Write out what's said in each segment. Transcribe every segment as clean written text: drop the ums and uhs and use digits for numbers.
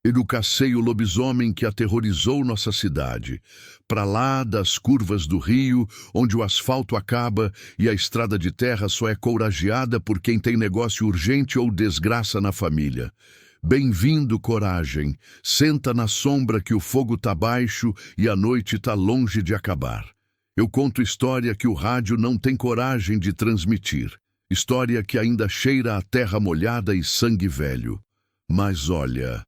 Educacei o lobisomem que aterrorizou nossa cidade, para lá das curvas do rio, onde o asfalto acaba e a estrada de terra só é courageada por quem tem negócio urgente ou desgraça na família. Bem-vindo, coragem. Senta na sombra que o fogo tá baixo e a noite tá longe de acabar. Eu conto história que o rádio não tem coragem de transmitir. História que ainda cheira a terra molhada e sangue velho. Mas olha,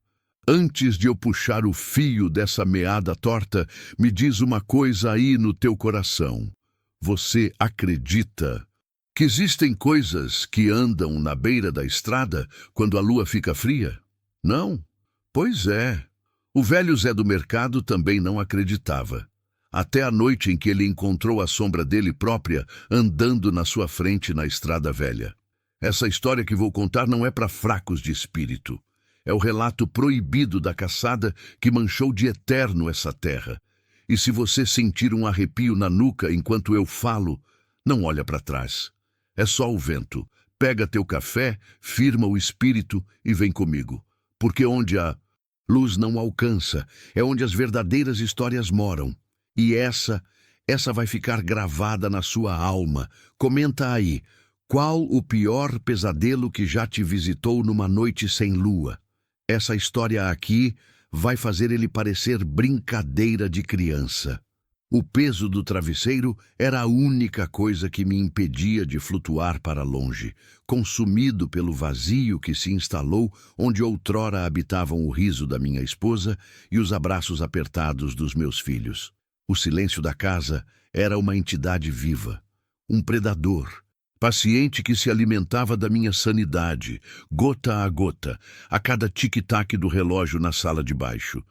antes de eu puxar o fio dessa meada torta, me diz uma coisa aí no teu coração. Você acredita que existem coisas que andam na beira da estrada quando a lua fica fria? Não? Pois é. O velho Zé do Mercado também não acreditava. Até a noite em que ele encontrou a sombra dele própria andando na sua frente na estrada velha. Essa história que vou contar não é para fracos de espírito. É o relato proibido da caçada que manchou de eterno essa terra. E se você sentir um arrepio na nuca enquanto eu falo, não olha para trás. É só o vento. Pega teu café, firma o espírito e vem comigo. Porque onde a luz não alcança, é onde as verdadeiras histórias moram. E essa vai ficar gravada na sua alma. Comenta aí, qual o pior pesadelo que já te visitou numa noite sem lua? Essa história aqui vai fazer ele parecer brincadeira de criança. O peso do travesseiro era a única coisa que me impedia de flutuar para longe, consumido pelo vazio que se instalou onde outrora habitavam o riso da minha esposa e os abraços apertados dos meus filhos. O silêncio da casa era uma entidade viva, um predador, paciente que se alimentava da minha sanidade, gota a gota, a cada tic-tac do relógio na sala de baixo.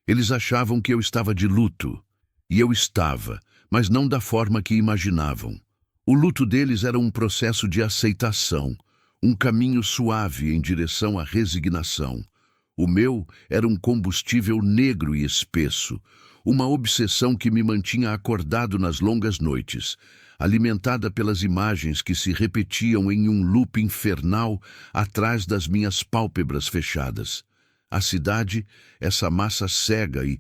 Eles achavam que eu estava de luto. E eu estava, mas não da forma que imaginavam. O luto deles era um processo de aceitação, um caminho suave em direção à resignação. O meu era um combustível negro e espesso, uma obsessão que me mantinha acordado nas longas noites, alimentada pelas imagens que se repetiam em um loop infernal atrás das minhas pálpebras fechadas. A cidade, essa massa cega e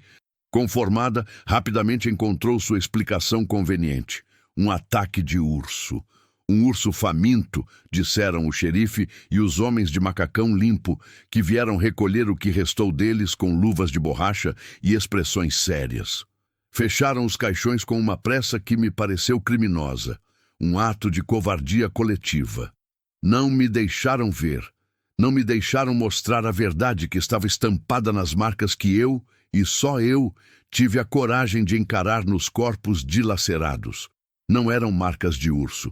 conformada, rapidamente encontrou sua explicação conveniente. Um ataque de urso. Um urso faminto, disseram o xerife e os homens de macacão limpo, que vieram recolher o que restou deles com luvas de borracha e expressões sérias. Fecharam os caixões com uma pressa que me pareceu criminosa, um ato de covardia coletiva. Não me deixaram ver, não me deixaram mostrar a verdade que estava estampada nas marcas que eu, e só eu, tive a coragem de encarar nos corpos dilacerados. Não eram marcas de urso.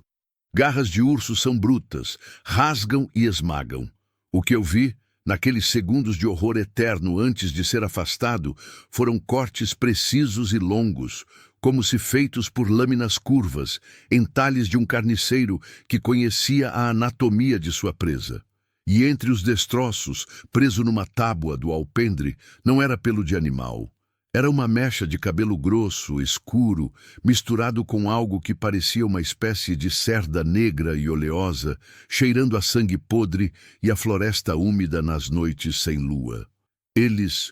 Garras de urso são brutas, rasgam e esmagam. O que eu vi, naqueles segundos de horror eterno antes de ser afastado, foram cortes precisos e longos, como se feitos por lâminas curvas, entalhes de um carniceiro que conhecia a anatomia de sua presa. E entre os destroços, preso numa tábua do alpendre, não era pelo de animal. Era uma mecha de cabelo grosso, escuro, misturado com algo que parecia uma espécie de cerda negra e oleosa, cheirando a sangue podre e a floresta úmida nas noites sem lua. Eles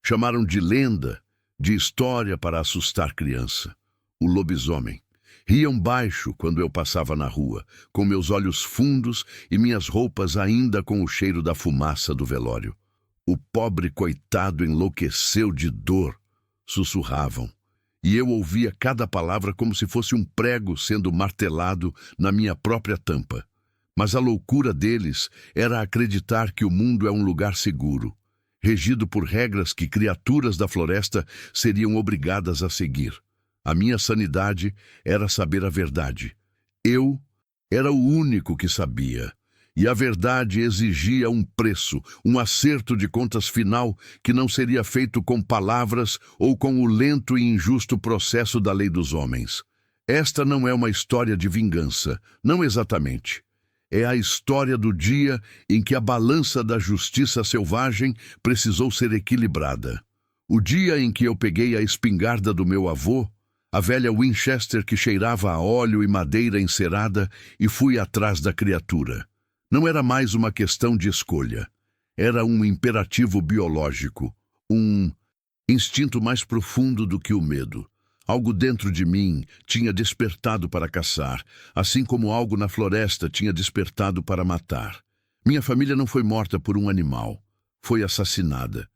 chamaram de lenda, de história para assustar criança. O lobisomem. Riam baixo quando eu passava na rua, com meus olhos fundos e minhas roupas ainda com o cheiro da fumaça do velório. O pobre coitado enlouqueceu de dor, sussurravam, e eu ouvia cada palavra como se fosse um prego sendo martelado na minha própria tampa. Mas a loucura deles era acreditar que o mundo é um lugar seguro, regido por regras que criaturas da floresta seriam obrigadas a seguir. A minha sanidade era saber a verdade. Eu era o único que sabia. E a verdade exigia um preço, um acerto de contas final que não seria feito com palavras ou com o lento e injusto processo da lei dos homens. Esta não é uma história de vingança, não exatamente. É a história do dia em que a balança da justiça selvagem precisou ser equilibrada. O dia em que eu peguei a espingarda do meu avô, a velha Winchester que cheirava a óleo e madeira encerada, e fui atrás da criatura. Não era mais uma questão de escolha. Era um imperativo biológico, um instinto mais profundo do que o medo. Algo dentro de mim tinha despertado para caçar, assim como algo na floresta tinha despertado para matar. Minha família não foi morta por um animal, foi assassinada.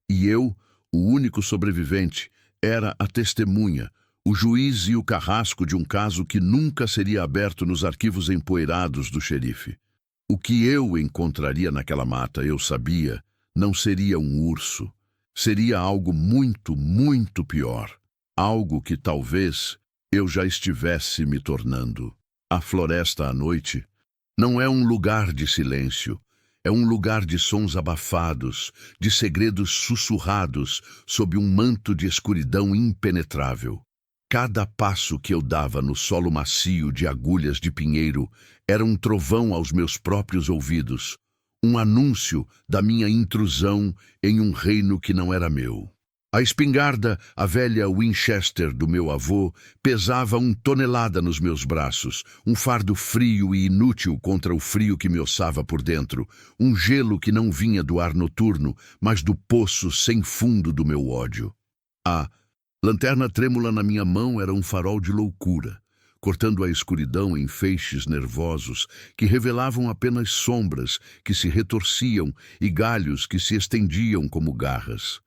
E eu, o único sobrevivente, era a testemunha, o juiz e o carrasco de um caso que nunca seria aberto nos arquivos empoeirados do xerife. O que eu encontraria naquela mata, eu sabia, não seria um urso. Seria algo muito, muito pior. Algo que talvez eu já estivesse me tornando. A floresta à noite não é um lugar de silêncio. É um lugar de sons abafados, de segredos sussurrados sob um manto de escuridão impenetrável. Cada passo que eu dava no solo macio de agulhas de pinheiro era um trovão aos meus próprios ouvidos, um anúncio da minha intrusão em um reino que não era meu. A espingarda, a velha Winchester do meu avô, pesava 1 tonelada nos meus braços, um fardo frio e inútil contra o frio que me ossava por dentro, um gelo que não vinha do ar noturno, mas do poço sem fundo do meu ódio. A lanterna trêmula na minha mão era um farol de loucura, cortando a escuridão em feixes nervosos que revelavam apenas sombras que se retorciam e galhos que se estendiam como garras.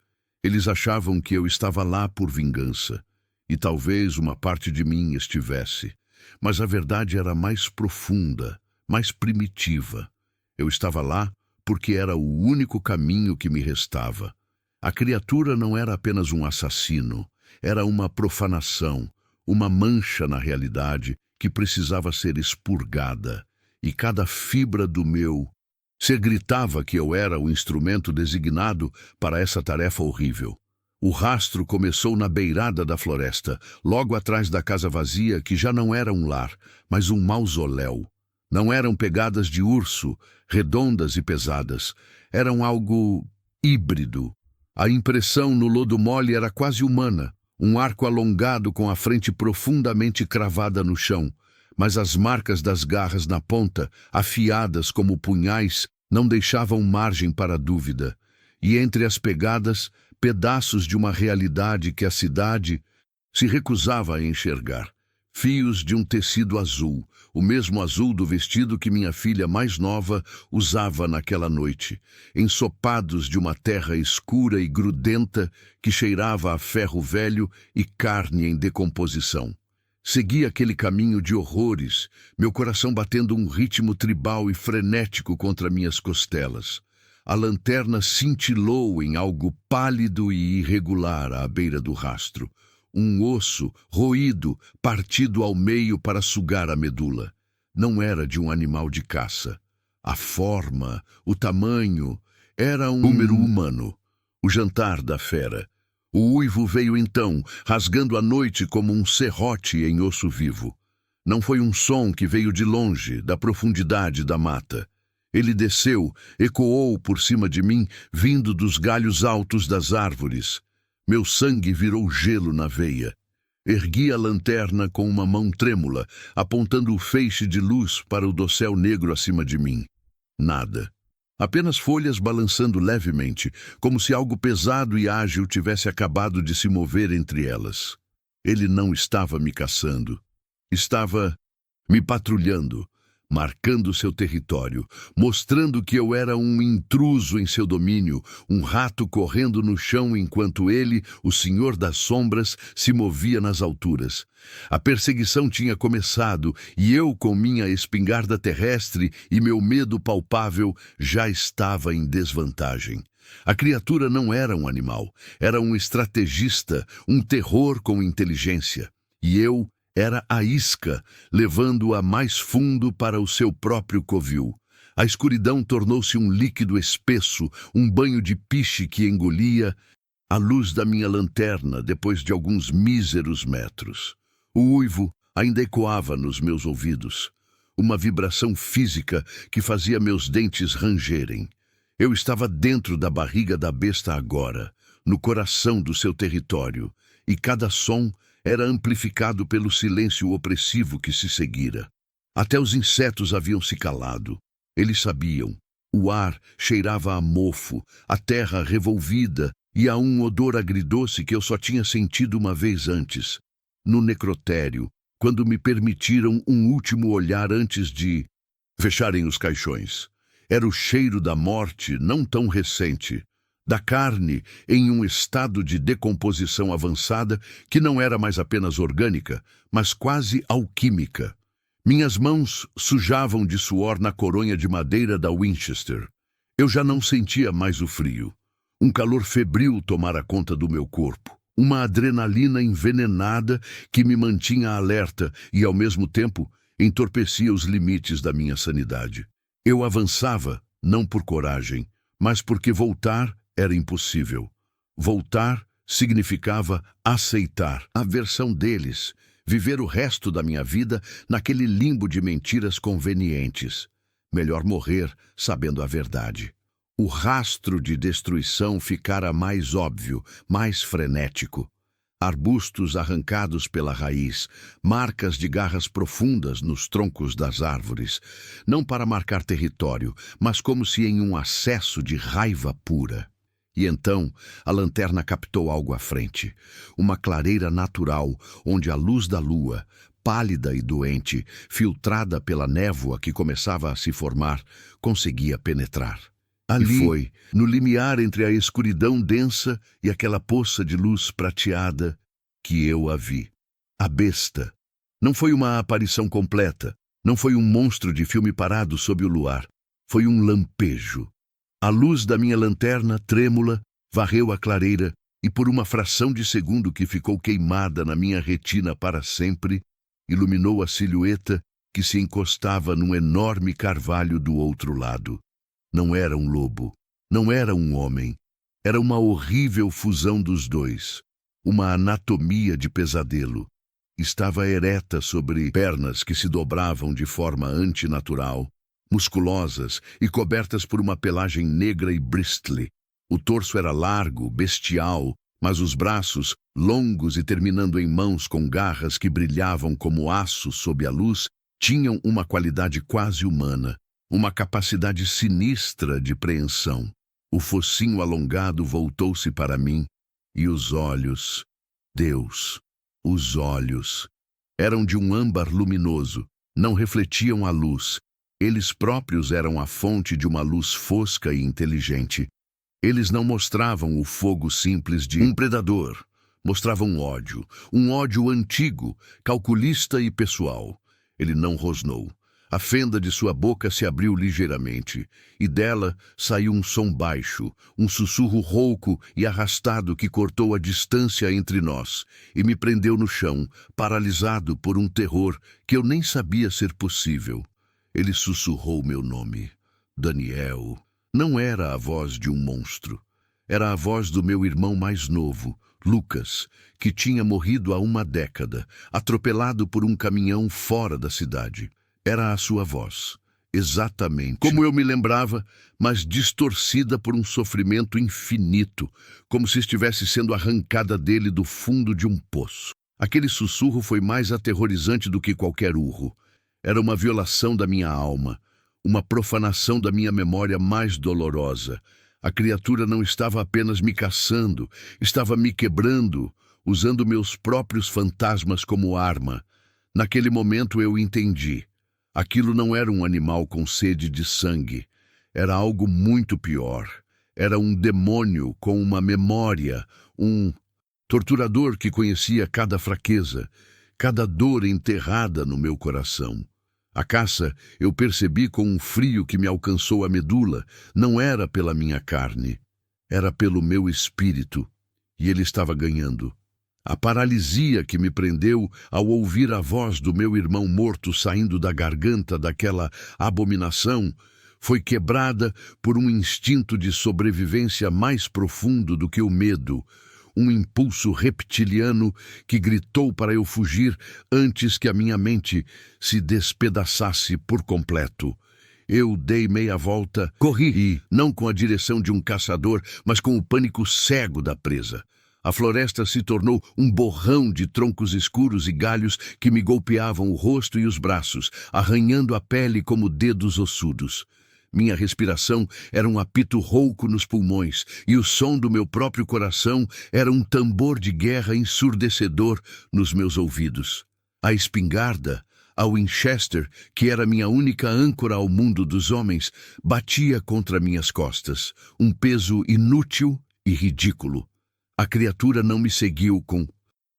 Eles achavam que eu estava lá por vingança, e talvez uma parte de mim estivesse, mas a verdade era mais profunda, mais primitiva. Eu estava lá porque era o único caminho que me restava. A criatura não era apenas um assassino, era uma profanação, uma mancha na realidade que precisava ser expurgada, e cada fibra do meu ser gritava que eu era o instrumento designado para essa tarefa horrível. O rastro começou na beirada da floresta, logo atrás da casa vazia que já não era um lar, mas um mausoléu. Não eram pegadas de urso, redondas e pesadas. Eram algo híbrido. A impressão no lodo mole era quase humana, um arco alongado com a frente profundamente cravada no chão, mas as marcas das garras na ponta, afiadas como punhais, não deixavam margem para dúvida. E entre as pegadas, pedaços de uma realidade que a cidade se recusava a enxergar. Fios de um tecido azul, o mesmo azul do vestido que minha filha mais nova usava naquela noite, ensopados de uma terra escura e grudenta que cheirava a ferro velho e carne em decomposição. Segui aquele caminho de horrores, meu coração batendo um ritmo tribal e frenético contra minhas costelas. A lanterna cintilou em algo pálido e irregular à beira do rastro. Um osso, roído, partido ao meio para sugar a medula. Não era de um animal de caça. A forma, o tamanho, era um número humano. O jantar da fera. O uivo veio então, rasgando a noite como um serrote em osso vivo. Não foi um som que veio de longe, da profundidade da mata. Ele desceu, ecoou por cima de mim, vindo dos galhos altos das árvores. Meu sangue virou gelo na veia. Ergui a lanterna com uma mão trêmula, apontando o feixe de luz para o dossel negro acima de mim. Nada. Apenas folhas balançando levemente, como se algo pesado e ágil tivesse acabado de se mover entre elas. Ele não estava me caçando. Estava me patrulhando, marcando seu território, mostrando que eu era um intruso em seu domínio, um rato correndo no chão enquanto ele, o Senhor das Sombras, se movia nas alturas. A perseguição tinha começado e eu, com minha espingarda terrestre e meu medo palpável, já estava em desvantagem. A criatura não era um animal, era um estrategista, um terror com inteligência. E eu era a isca, levando-a mais fundo para o seu próprio covil. A escuridão tornou-se um líquido espesso, um banho de piche que engolia a luz da minha lanterna depois de alguns míseros metros. O uivo ainda ecoava nos meus ouvidos, uma vibração física que fazia meus dentes rangerem. Eu estava dentro da barriga da besta agora, no coração do seu território, e cada som era amplificado pelo silêncio opressivo que se seguira. Até os insetos haviam se calado. Eles sabiam. O ar cheirava a mofo, a terra revolvida e a um odor agridoce que eu só tinha sentido uma vez antes, no necrotério, quando me permitiram um último olhar antes de fecharem os caixões. Era o cheiro da morte não tão recente, da carne em um estado de decomposição avançada que não era mais apenas orgânica, mas quase alquímica. Minhas mãos sujavam de suor na coronha de madeira da Winchester. Eu já não sentia mais o frio. Um calor febril tomara conta do meu corpo. Uma adrenalina envenenada que me mantinha alerta e, ao mesmo tempo, entorpecia os limites da minha sanidade. Eu avançava, não por coragem, mas porque voltar era impossível. Voltar significava aceitar a versão deles, viver o resto da minha vida naquele limbo de mentiras convenientes. Melhor morrer sabendo a verdade. O rastro de destruição ficara mais óbvio, mais frenético. Arbustos arrancados pela raiz, marcas de garras profundas nos troncos das árvores, não para marcar território, mas como se em um acesso de raiva pura. E então a lanterna captou algo à frente, uma clareira natural onde a luz da lua, pálida e doente, filtrada pela névoa que começava a se formar, conseguia penetrar. Ali, e foi, no limiar entre a escuridão densa e aquela poça de luz prateada, que eu a vi. A besta. Não foi uma aparição completa, não foi um monstro de filme parado sob o luar. Foi um lampejo. A luz da minha lanterna, trêmula, varreu a clareira e, por uma fração de segundo que ficou queimada na minha retina para sempre, iluminou a silhueta que se encostava num enorme carvalho do outro lado. Não era um lobo, não era um homem. Era uma horrível fusão dos dois, uma anatomia de pesadelo. Estava ereta sobre pernas que se dobravam de forma antinatural, musculosas e cobertas por uma pelagem negra e bristly. O torso era largo, bestial, mas os braços, longos e terminando em mãos com garras que brilhavam como aço sob a luz, tinham uma qualidade quase humana, uma capacidade sinistra de preensão. O focinho alongado voltou-se para mim, e os olhos, Deus, os olhos, eram de um âmbar luminoso, não refletiam a luz. Eles próprios eram a fonte de uma luz fosca e inteligente. Eles não mostravam o fogo simples de um predador. Mostravam um ódio antigo, calculista e pessoal. Ele não rosnou. A fenda de sua boca se abriu ligeiramente, e dela saiu um som baixo, um sussurro rouco e arrastado que cortou a distância entre nós e me prendeu no chão, paralisado por um terror que eu nem sabia ser possível. Ele sussurrou meu nome. Daniel. Não era a voz de um monstro. Era a voz do meu irmão mais novo, Lucas, que tinha morrido há uma década, atropelado por um caminhão fora da cidade. Era a sua voz, exatamente como eu me lembrava, mas distorcida por um sofrimento infinito, como se estivesse sendo arrancada dele do fundo de um poço. Aquele sussurro foi mais aterrorizante do que qualquer urro. Era uma violação da minha alma, uma profanação da minha memória mais dolorosa. A criatura não estava apenas me caçando, estava me quebrando, usando meus próprios fantasmas como arma. Naquele momento eu entendi. Aquilo não era um animal com sede de sangue. Era algo muito pior. Era um demônio com uma memória, um torturador que conhecia cada fraqueza, cada dor enterrada no meu coração. A caça, eu percebi com um frio que me alcançou a medula, não era pela minha carne, era pelo meu espírito, e ele estava ganhando. A paralisia que me prendeu ao ouvir a voz do meu irmão morto saindo da garganta daquela abominação foi quebrada por um instinto de sobrevivência mais profundo do que o medo, um impulso reptiliano que gritou para eu fugir antes que a minha mente se despedaçasse por completo. Eu dei meia volta, corri e, não com a direção de um caçador, mas com o pânico cego da presa. A floresta se tornou um borrão de troncos escuros e galhos que me golpeavam o rosto e os braços, arranhando a pele como dedos ossudos. Minha respiração era um apito rouco nos pulmões, e o som do meu próprio coração era um tambor de guerra ensurdecedor nos meus ouvidos. A espingarda, a Winchester, que era minha única âncora ao mundo dos homens, batia contra minhas costas, um peso inútil e ridículo. A criatura não me seguiu com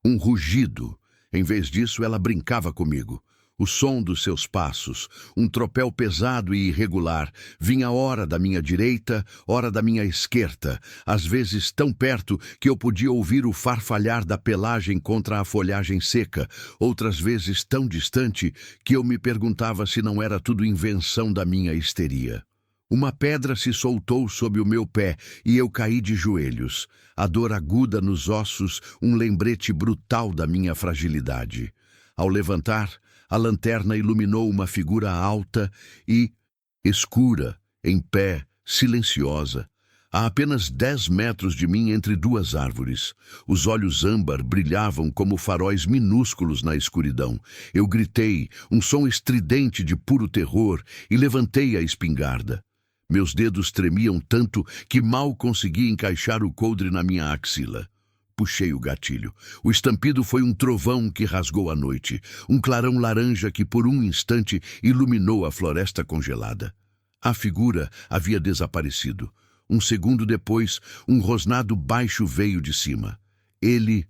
um rugido. Em vez disso, ela brincava comigo. O som dos seus passos, um tropel pesado e irregular, vinha ora da minha direita, ora da minha esquerda, às vezes tão perto que eu podia ouvir o farfalhar da pelagem contra a folhagem seca, outras vezes tão distante que eu me perguntava se não era tudo invenção da minha histeria. Uma pedra se soltou sob o meu pé e eu caí de joelhos. A dor aguda nos ossos, um lembrete brutal da minha fragilidade. Ao levantar, a lanterna iluminou uma figura alta e escura, em pé, silenciosa, a apenas 10 metros de mim entre duas árvores. Os olhos âmbar brilhavam como faróis minúsculos na escuridão. Eu gritei, um som estridente de puro terror, e levantei a espingarda. Meus dedos tremiam tanto que mal consegui encaixar o coldre na minha axila. Puxei o gatilho. O estampido foi um trovão que rasgou a noite, um clarão laranja que por um instante iluminou a floresta congelada. A figura havia desaparecido. Um segundo depois, um rosnado baixo veio de cima. Ele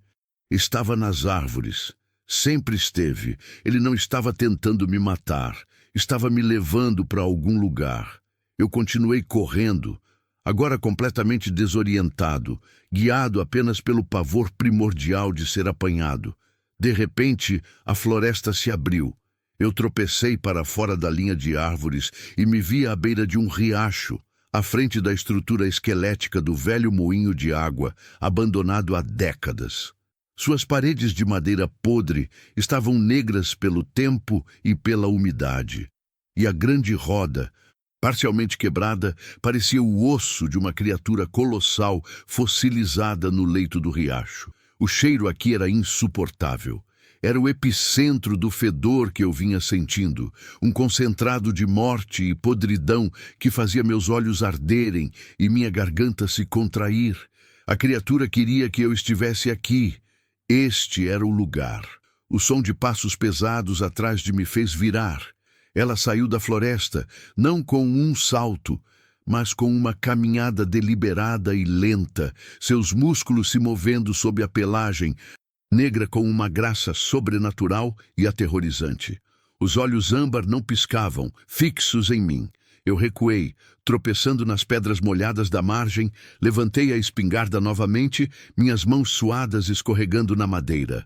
estava nas árvores. Sempre esteve. Ele não estava tentando me matar. Estava me levando para algum lugar. Eu continuei correndo, agora completamente desorientado, guiado apenas pelo pavor primordial de ser apanhado. De repente, a floresta se abriu. Eu tropecei para fora da linha de árvores e me vi à beira de um riacho, à frente da estrutura esquelética do velho moinho de água, abandonado há décadas. Suas paredes de madeira podre estavam negras pelo tempo e pela umidade. E a grande roda, parcialmente quebrada, parecia o osso de uma criatura colossal fossilizada no leito do riacho. O cheiro aqui era insuportável. Era o epicentro do fedor que eu vinha sentindo, um concentrado de morte e podridão que fazia meus olhos arderem e minha garganta se contrair. A criatura queria que eu estivesse aqui. Este era o lugar. O som de passos pesados atrás de me fez virar. Ela saiu da floresta, não com um salto, mas com uma caminhada deliberada e lenta, seus músculos se movendo sob a pelagem, negra com uma graça sobrenatural e aterrorizante. Os olhos âmbar não piscavam, fixos em mim. Eu recuei, tropeçando nas pedras molhadas da margem, levantei a espingarda novamente, minhas mãos suadas escorregando na madeira.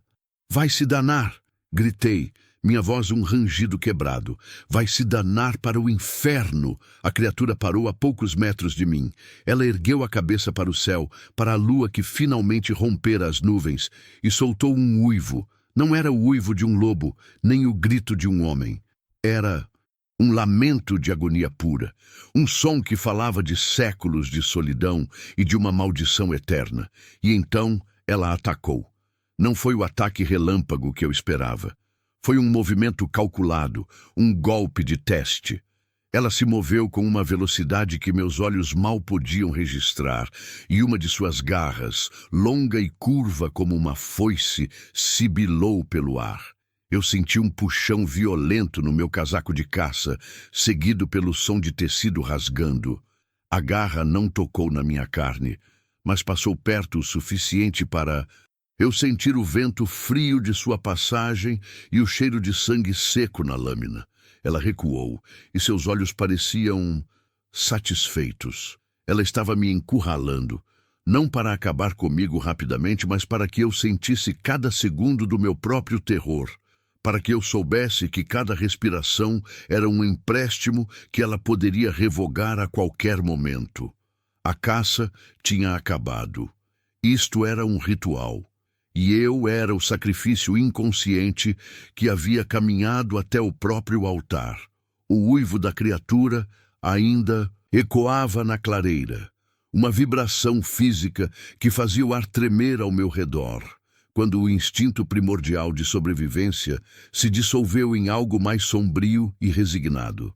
"Vai se danar!" gritei. Minha voz um rangido quebrado. "Vai se danar para o inferno!" A criatura parou a poucos metros de mim. Ela ergueu a cabeça para o céu, para a lua que finalmente rompera as nuvens, e soltou um uivo. Não era o uivo de um lobo, nem o grito de um homem. Era um lamento de agonia pura. Um som que falava de séculos de solidão e de uma maldição eterna. E então ela atacou. Não foi o ataque relâmpago que eu esperava. Foi um movimento calculado, um golpe de teste. Ela se moveu com uma velocidade que meus olhos mal podiam registrar, e uma de suas garras, longa e curva como uma foice, sibilou pelo ar. Eu senti um puxão violento no meu casaco de caça, seguido pelo som de tecido rasgando. A garra não tocou na minha carne, mas passou perto o suficiente para eu sentir o vento frio de sua passagem e o cheiro de sangue seco na lâmina. Ela recuou, e seus olhos pareciam satisfeitos. Ela estava me encurralando, não para acabar comigo rapidamente, mas para que eu sentisse cada segundo do meu próprio terror, para que eu soubesse que cada respiração era um empréstimo que ela poderia revogar a qualquer momento. A caça tinha acabado. Isto era um ritual. E eu era o sacrifício inconsciente que havia caminhado até o próprio altar. O uivo da criatura ainda ecoava na clareira, uma vibração física que fazia o ar tremer ao meu redor, quando o instinto primordial de sobrevivência se dissolveu em algo mais sombrio e resignado.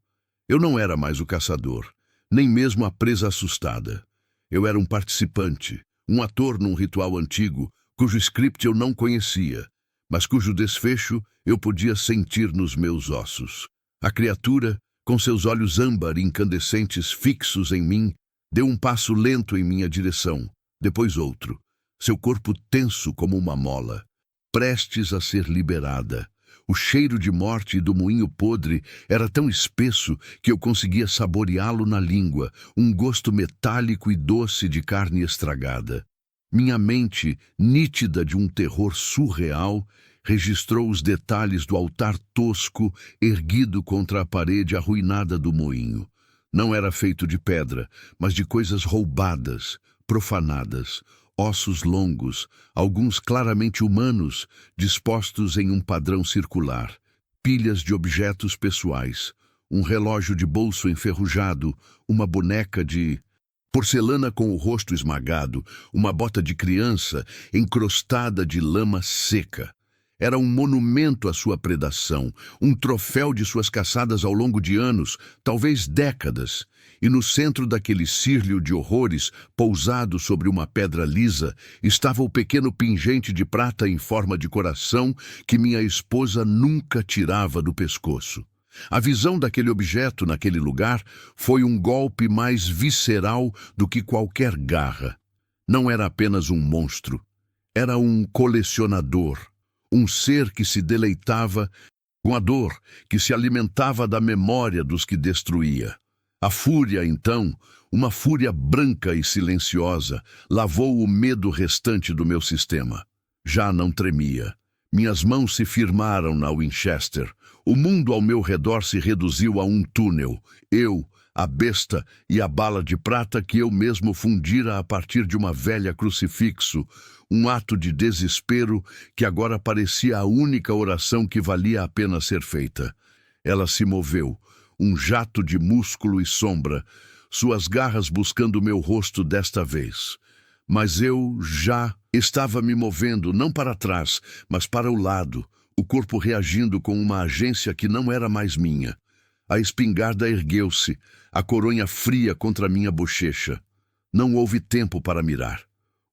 Eu não era mais o caçador, nem mesmo a presa assustada. Eu era um participante, um ator num ritual antigo, cujo script eu não conhecia, mas cujo desfecho eu podia sentir nos meus ossos. A criatura, com seus olhos âmbar incandescentes fixos em mim, deu um passo lento em minha direção, depois outro, seu corpo tenso como uma mola, prestes a ser liberada. O cheiro de morte e do moinho podre era tão espesso que eu conseguia saboreá-lo na língua, um gosto metálico e doce de carne estragada. Minha mente, nítida de um terror surreal, registrou os detalhes do altar tosco erguido contra a parede arruinada do moinho. Não era feito de pedra, mas de coisas roubadas, profanadas, ossos longos, alguns claramente humanos, dispostos em um padrão circular, pilhas de objetos pessoais, um relógio de bolso enferrujado, uma boneca de porcelana com o rosto esmagado, uma bota de criança encrostada de lama seca. Era um monumento à sua predação, um troféu de suas caçadas ao longo de anos, talvez décadas. E no centro daquele círlio de horrores, pousado sobre uma pedra lisa, estava o pequeno pingente de prata em forma de coração que minha esposa nunca tirava do pescoço. A visão daquele objeto naquele lugar foi um golpe mais visceral do que qualquer garra. Não era apenas um monstro, era um colecionador, um ser que se deleitava com a dor, que se alimentava da memória dos que destruía. A fúria, então, uma fúria branca e silenciosa, lavou o medo restante do meu sistema. Já não tremia. Minhas mãos se firmaram na Winchester. O mundo ao meu redor se reduziu a um túnel. Eu, a besta e a bala de prata que eu mesmo fundira a partir de uma velha crucifixo, um ato de desespero que agora parecia a única oração que valia a pena ser feita. Ela se moveu, um jato de músculo e sombra, suas garras buscando meu rosto desta vez. Mas eu já estava me movendo, não para trás, mas para o lado, o corpo reagindo com uma agência que não era mais minha. A espingarda ergueu-se, a coronha fria contra minha bochecha. Não houve tempo para mirar.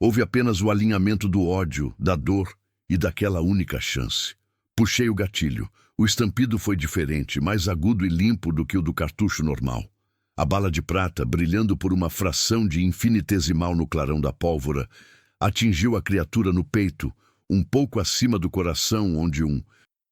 Houve apenas o alinhamento do ódio, da dor e daquela única chance. Puxei o gatilho. O estampido foi diferente, mais agudo e limpo do que o do cartucho normal. A bala de prata, brilhando por uma fração de infinitesimal no clarão da pólvora, atingiu a criatura no peito, um pouco acima do coração onde um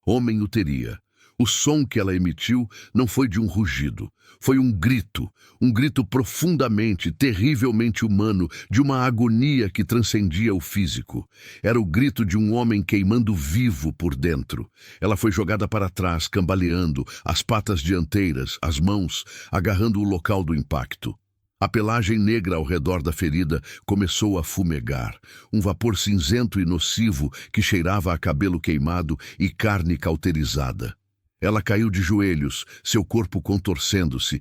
homem o teria. O som que ela emitiu não foi de um rugido, foi um grito profundamente, terrivelmente humano, de uma agonia que transcendia o físico. Era o grito de um homem queimando vivo por dentro. Ela foi jogada para trás, cambaleando, as patas dianteiras, as mãos, agarrando o local do impacto. A pelagem negra ao redor da ferida começou a fumegar, um vapor cinzento e nocivo que cheirava a cabelo queimado e carne cauterizada. Ela caiu de joelhos, seu corpo contorcendo-se,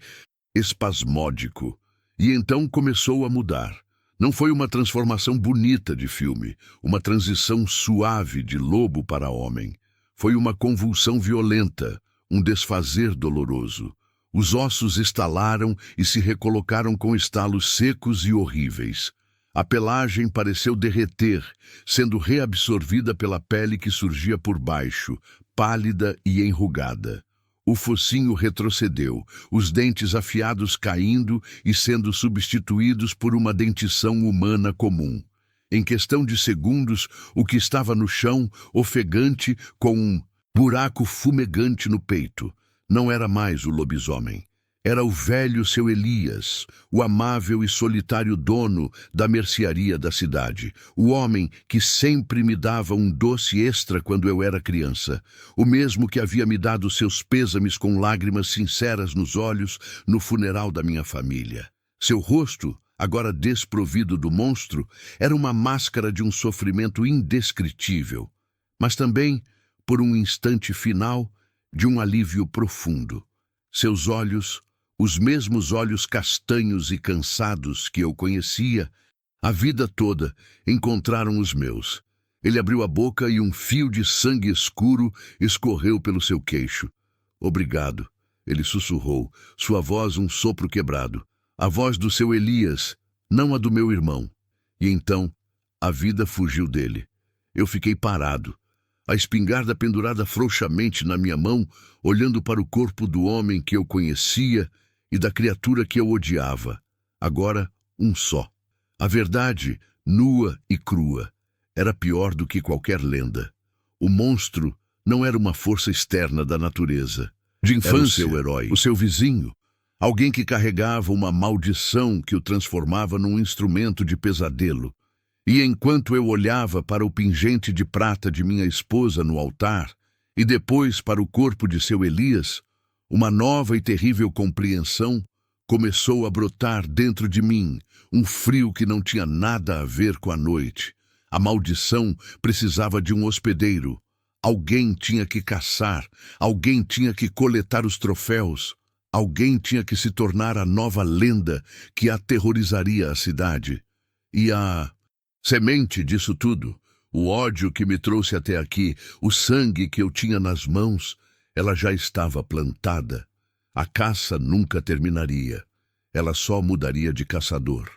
espasmódico, e então começou a mudar. Não foi uma transformação bonita de filme, uma transição suave de lobo para homem. Foi uma convulsão violenta, um desfazer doloroso. Os ossos estalaram e se recolocaram com estalos secos e horríveis. A pelagem pareceu derreter, sendo reabsorvida pela pele que surgia por baixo, pálida e enrugada. O focinho retrocedeu, os dentes afiados caindo e sendo substituídos por uma dentição humana comum. Em questão de segundos, o que estava no chão, ofegante, com um buraco fumegante no peito, não era mais o lobisomem. Era o velho seu Elias, o amável e solitário dono da mercearia da cidade, o homem que sempre me dava um doce extra quando eu era criança, o mesmo que havia me dado seus pêsames com lágrimas sinceras nos olhos no funeral da minha família. Seu rosto, agora desprovido do monstro, era uma máscara de um sofrimento indescritível, mas também, por um instante final, de um alívio profundo. Seus olhos, os mesmos olhos castanhos e cansados que eu conhecia, a vida toda encontraram os meus. Ele abriu a boca e um fio de sangue escuro escorreu pelo seu queixo. Obrigado. ele sussurrou, sua voz um sopro quebrado. A voz do seu Elias, não a do meu irmão. E então, a vida fugiu dele. Eu fiquei parado, a espingarda pendurada frouxamente na minha mão, olhando para o corpo do homem que eu conhecia e da criatura que eu odiava. Agora, um só. A verdade, nua e crua, era pior do que qualquer lenda. O monstro não era uma força externa da natureza. De infância, era o seu herói, o seu vizinho, alguém que carregava uma maldição que o transformava num instrumento de pesadelo. E enquanto eu olhava para o pingente de prata de minha esposa no altar, e depois para o corpo de seu Elias, uma nova e terrível compreensão começou a brotar dentro de mim, um frio que não tinha nada a ver com a noite. A maldição precisava de um hospedeiro. Alguém tinha que caçar, alguém tinha que coletar os troféus, alguém tinha que se tornar a nova lenda que aterrorizaria a cidade. E a semente disso tudo, o ódio que me trouxe até aqui, o sangue que eu tinha nas mãos, ela já estava plantada. A caça nunca terminaria. Ela só mudaria de caçador.